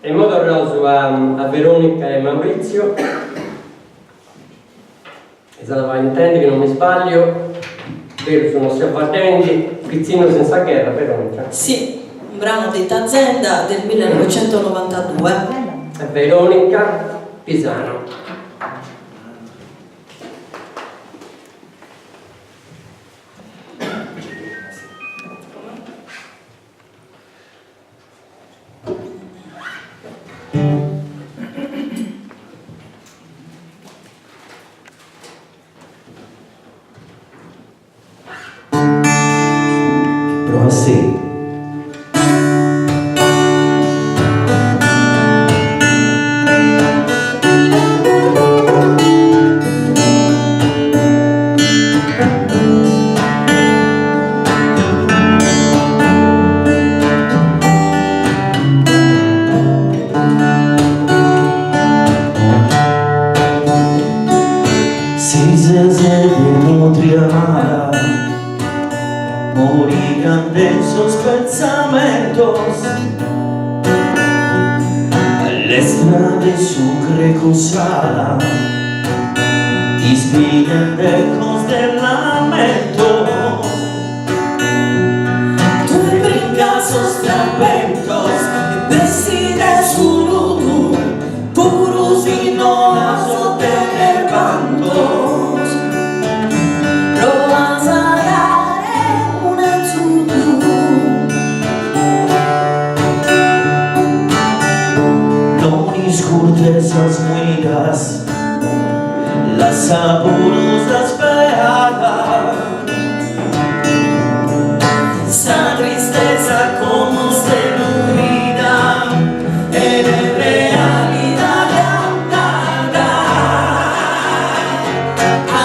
E modo roso a Veronica e Maurizio, esatto, intendi che non mi sbaglio, vero, sono nostri avvardenti, Pizzino senza guerra, Veronica. Sì, un brano di Tazenda del 1992. E Veronica Pisano. Prova sì. Si se nutria morirán de esos pensamientos la estrada sucre cruzada inspiran ecos del lamento. Tu brindas os tramentos decides su luto puros y no a sostener bandos provas a dar una No discurtes muitas las saborosas peadas. esa tristeza como se olvida en realidad nada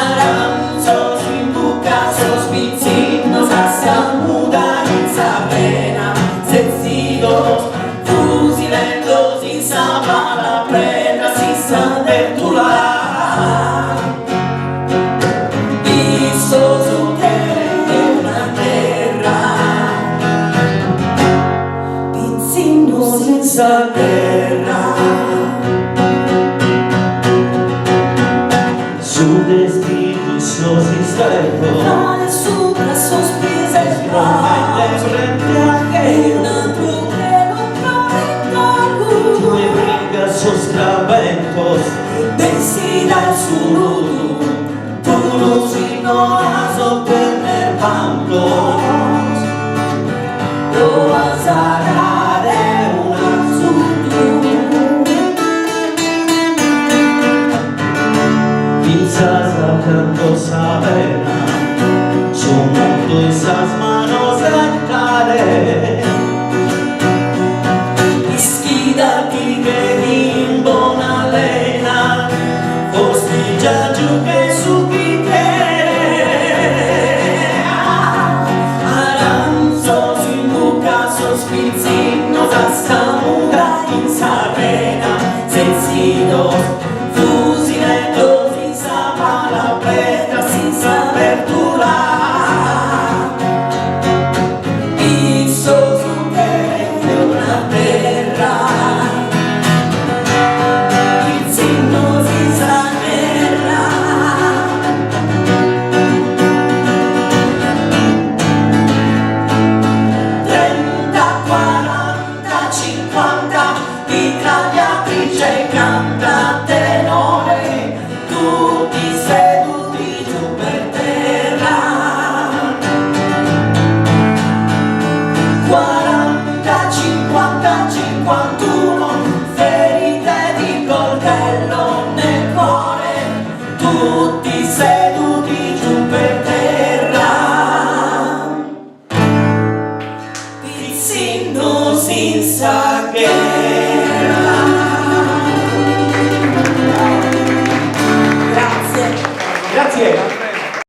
aranzos imbucasos vecinos hasta muda en sabena sencillos fusilando sin saber la prenda sin saber tu la y sos de una terra pizzino senza terra Su destino y sus insectos vale sopra sospese promete frente a que una tu che non tu prometto me brindas sus lamentos. decida su luto puro si no a sostener bandos lo vas a dare un asunto Quizás sacando sabena su mundo esas manos rectales. Ischidati che in buona lena postiggia giù che su chi te aranzos in buca sospizzinos hasta muda in sarena sencillos fusilando sin saber la prenda sin saber tu la tutti seduti giù per terra, pizzino senza guerra. Grazie. Grazie.